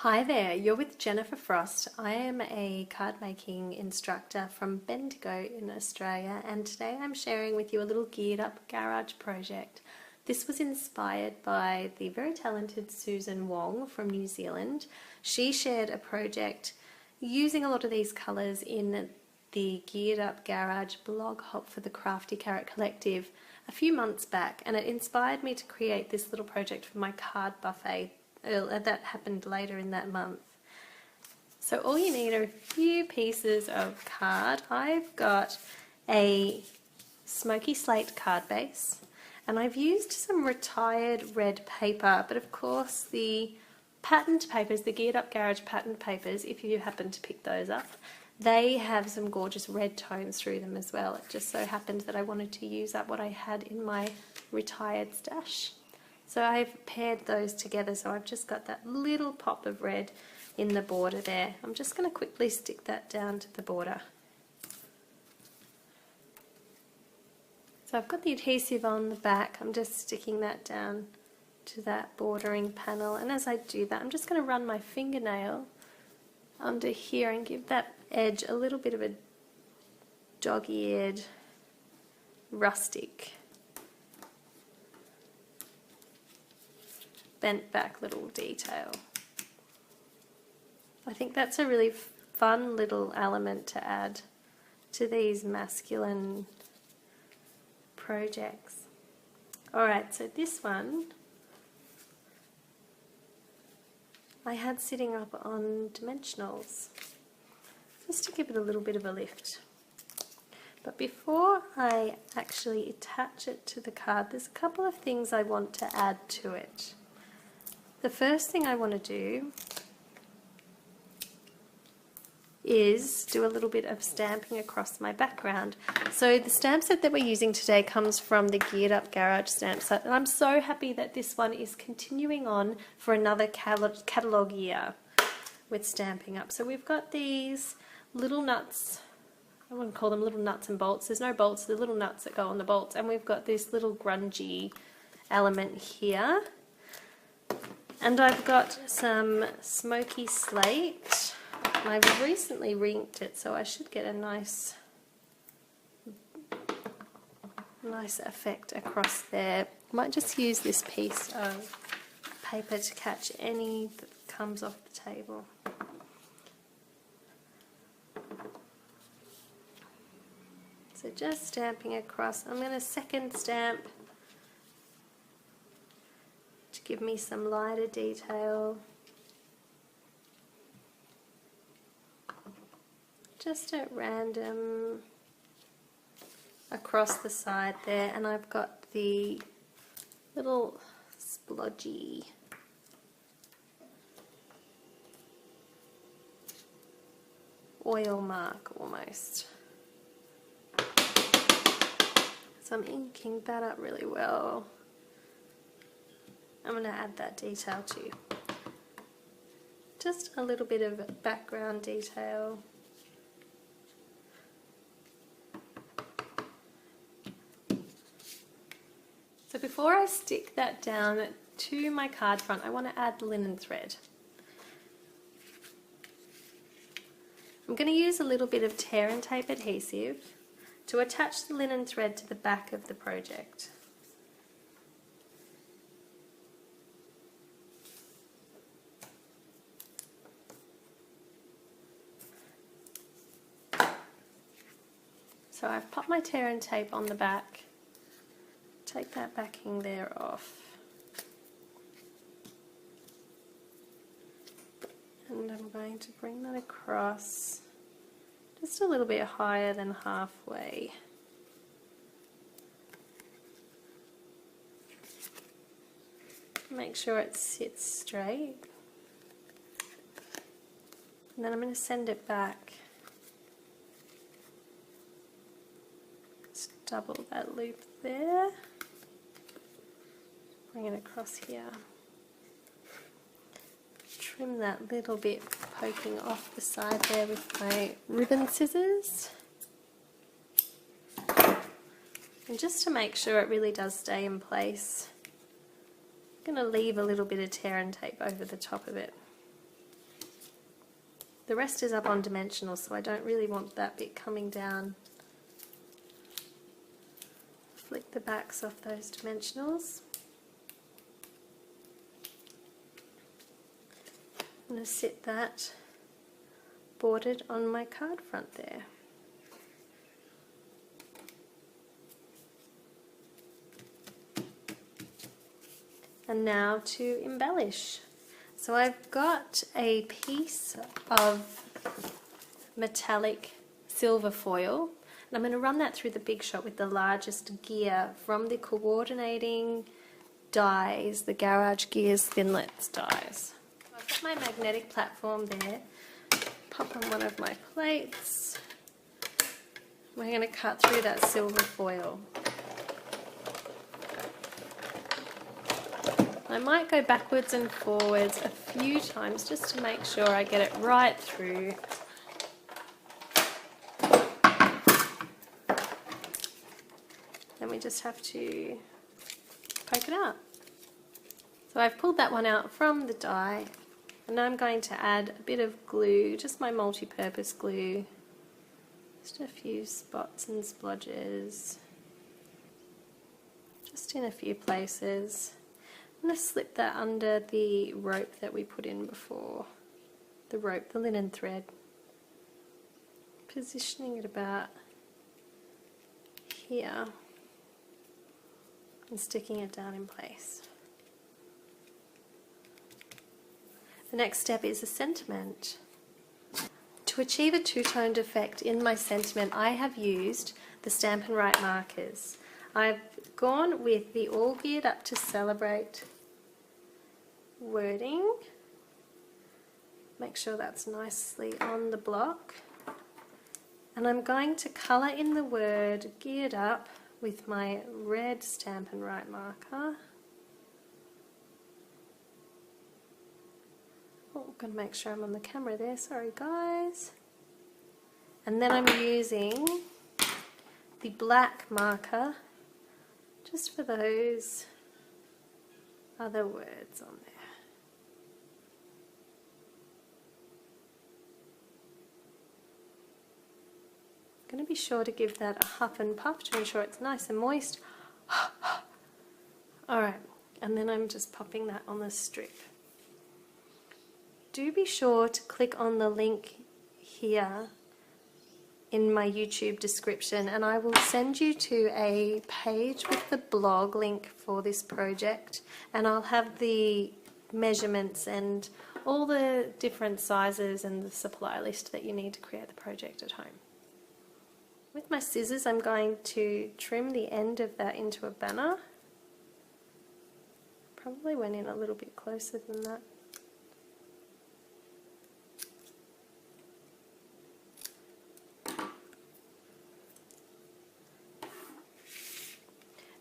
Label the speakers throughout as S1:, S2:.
S1: Hi there, you're with Jennifer Frost. I am a card making instructor from Bendigo in Australia, and today I'm sharing with you a little geared up garage project. This was inspired by the very talented Susan Wong from New Zealand. She shared a project using a lot of these colours in the Geared Up Garage blog hop for the Crafty Carrot Collective a few months back, and it inspired me to create this little project for my card buffet that happened later in that month. So all you need are a few pieces of card. I've got a smoky slate card base, and I've used some retired red paper, but of course the patterned papers, the Geared Up Garage patterned papers, if you happen to pick those up, they have some gorgeous red tones through them as well. It just so happened that I wanted to use up what I had in my retired stash. So I've paired those together, so I've just got that little pop of red in the border there. I'm just going to quickly stick that down to the border. So I've got the adhesive on the back, I'm just sticking that down to that bordering panel, and as I do that I'm just going to run my fingernail under here and give that edge a little bit of a dog-eared, rustic, bent back little detail. I think that's a really fun little element to add to these masculine projects. Alright, so this one I had sitting up on dimensionals just to give it a little bit of a lift. But before I actually attach it to the card, there's a couple of things I want to add to it. The first thing I want to do is do a little bit of stamping across my background. So the stamp set that we're using today comes from the Geared Up Garage stamp set, and I'm so happy that this one is continuing on for another catalogue year with Stampin' Up. So we've got these little nuts, I wouldn't call them little nuts and bolts, there's no bolts, they're little nuts that go on the bolts, and we've got this little grungy element here. And I've got some smoky slate, and I've recently reinked it, so I should get a nice effect across there. I might just use this piece of paper to catch any that comes off the table. So just stamping across. I'm going to second stamp to give me some lighter detail. Just at random across the side there, and I've got the little splodgy oil mark almost. So I'm inking that up really well. I'm going to add that detail too. Just a little bit of background detail. So before I stick that down to my card front, I want to add linen thread. I'm going to use a little bit of tear and tape adhesive to attach the linen thread to the back of the project. So I've popped my tear and tape on the back. Take that backing there off. And I'm going to bring that across just a little bit higher than halfway. Make sure it sits straight. And then I'm going to send it back. Just double that loop there. Bring it across here. Trim that little bit poking off the side there with my ribbon scissors. And just to make sure it really does stay in place, I'm going to leave a little bit of tear and tape over the top of it. The rest is up on dimensional, so I don't really want that bit coming down. Flick the backs off those dimensionals. I'm going to sit that bordered on my card front there. And now to embellish. So I've got a piece of metallic silver foil, and I'm going to run that through the Big Shot with the largest gear from the coordinating dies, the Garage Gears Thinlits dies. I've got my magnetic platform there. Pop on one of my plates. We're going to cut through that silver foil. I might go backwards and forwards a few times just to make sure I get it right through. Then we just have to poke it out. So I've pulled that one out from the die, and now I'm going to add a bit of glue, just my multi-purpose glue, just a few spots and splodges, just in a few places. I'm going to slip that under the rope that we put in before, the rope, the linen thread, positioning it about here and sticking it down in place. The next step is a sentiment. To achieve a two-toned effect in my sentiment, I have used the Stampin' Up markers. I've gone with the All Geared Up to Celebrate wording. Make sure that's nicely on the block. And I'm going to colour in the word Geared Up with my red Stampin' Up marker. Oh, I'm going to make sure I'm on the camera there, sorry guys. And then I'm using the black marker just for those other words on there. I'm going to be sure to give that a huff and puff to ensure it's nice and moist. Alright, and then I'm just popping that on the strip. Do be sure to click on the link here in my YouTube description, and I will send you to a page with the blog link for this project, and I'll have the measurements and all the different sizes and the supply list that you need to create the project at home. With my scissors, I'm going to trim the end of that into a banner. Probably went in a little bit closer than that.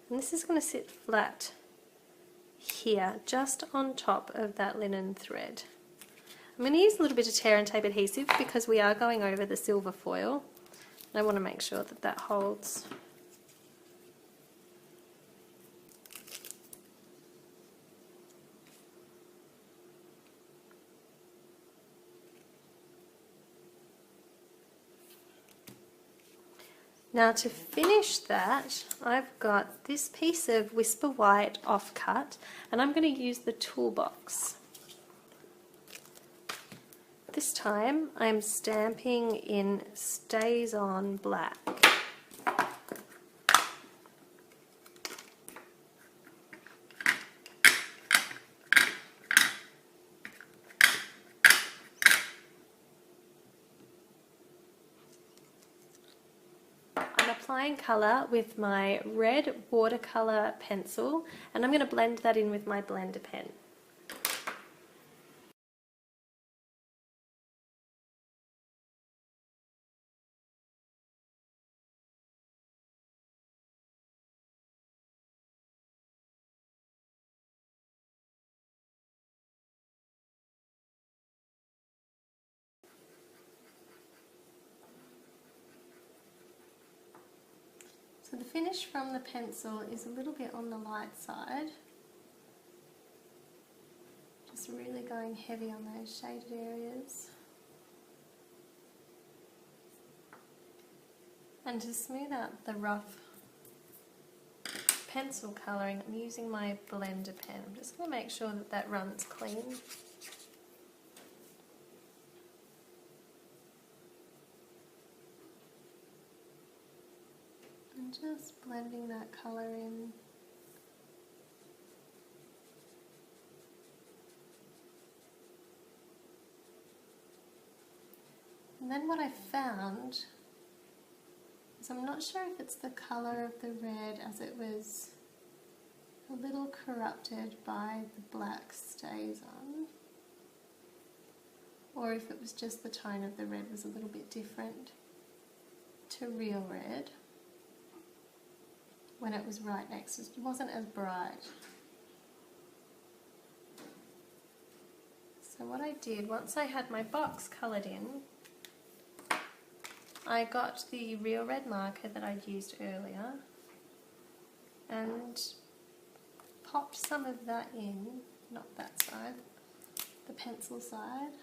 S1: And this is going to sit flat here, just on top of that linen thread. I'm going to use a little bit of tear and tape adhesive because we are going over the silver foil. And I want to make sure that that holds. Now to finish that, I've got this piece of Whisper White offcut, and I'm going to use the toolbox. This time I'm stamping in Stays On Black. I'm applying colour with my red watercolour pencil, and I'm going to blend that in with my blender pen. So the finish from the pencil is a little bit on the light side. Just really going heavy on those shaded areas. And to smooth out the rough pencil colouring, I'm using my blender pen. I'm just going to make sure that that runs clean. And just blending that colour in. And then what I found is, I'm not sure if it's the colour of the red as it was a little corrupted by the black stays on, or if it was just the tone of the red was a little bit different to real red when it was right next. It wasn't as bright. So what I did, once I had my box coloured in, I got the real red marker that I'd used earlier and popped some of that in, not that side, the pencil side.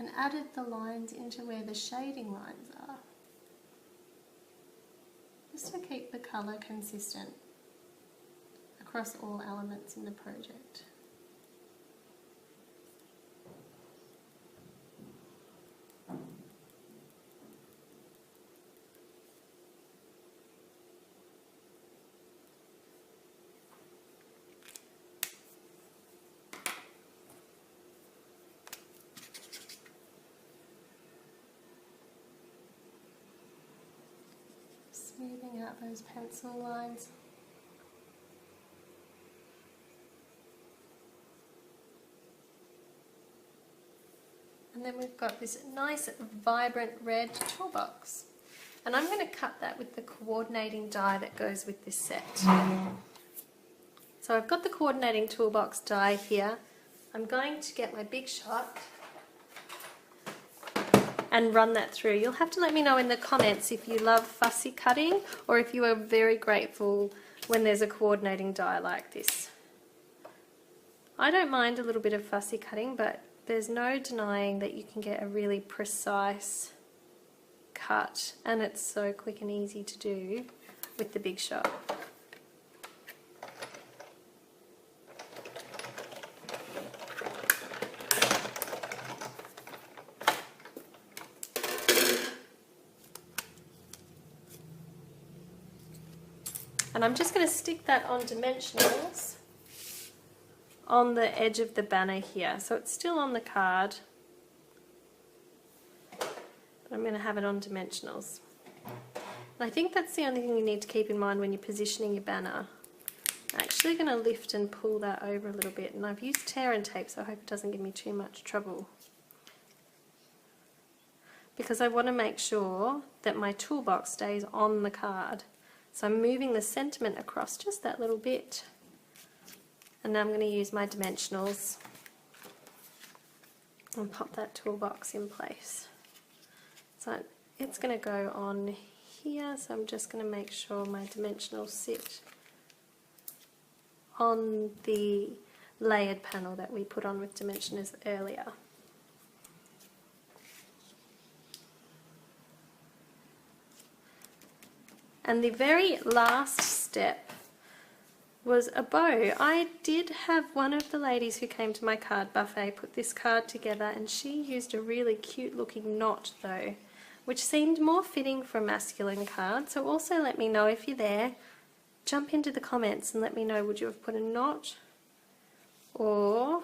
S1: And added the lines into where the shading lines are, just to keep the colour consistent across all elements in the project. Smoothing out those pencil lines. And then we've got this nice vibrant red toolbox. And I'm going to cut that with the coordinating die that goes with this set. So I've got the coordinating toolbox die here. I'm going to get my Big Shot and run that through. You'll have to let me know in the comments if you love fussy cutting or if you are very grateful when there's a coordinating die like this. I don't mind a little bit of fussy cutting, but there's no denying that you can get a really precise cut, and it's so quick and easy to do with the Big Shot. And I'm just going to stick that on dimensionals on the edge of the banner here. So it's still on the card, but I'm going to have it on dimensionals. And I think that's the only thing you need to keep in mind when you're positioning your banner. I'm actually going to lift and pull that over a little bit, and I've used tear and tape, so I hope it doesn't give me too much trouble. Because I want to make sure that my toolbox stays on the card. So I'm moving the sentiment across just that little bit. And now I'm going to use my dimensionals and pop that toolbox in place. So it's going to go on here, so I'm just going to make sure my dimensionals sit on the layered panel that we put on with dimensioners earlier. And the very last step was a bow. I did have one of the ladies who came to my card buffet put this card together, and she used a really cute looking knot though, which seemed more fitting for a masculine card. So also let me know if you're there. Jump into the comments and let me know, would you have put a knot, or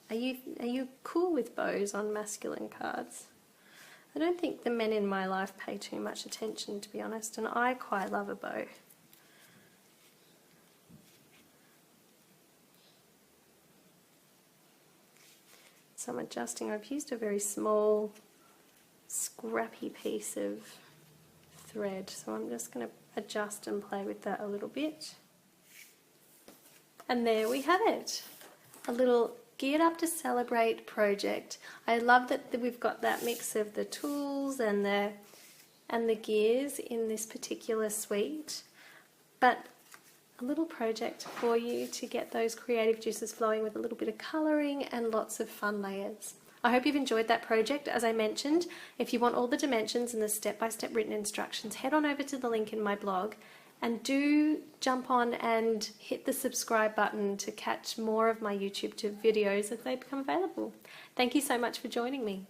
S1: are you cool with bows on masculine cards? I don't think the men in my life pay too much attention, to be honest, and I quite love a bow. So I'm adjusting. I've used a very small, scrappy piece of thread, so I'm just going to adjust and play with that a little bit. And there we have it, a little Geared Up to Celebrate project. I love that we've got that mix of the tools and the gears in this particular suite, but a little project for you to get those creative juices flowing with a little bit of colouring and lots of fun layers. I hope you've enjoyed that project. As I mentioned, if you want all the dimensions and the step-by-step written instructions, head on over to the link in my blog and do jump on and hit the subscribe button to catch more of my YouTube videos as they become available. Thank you so much for joining me.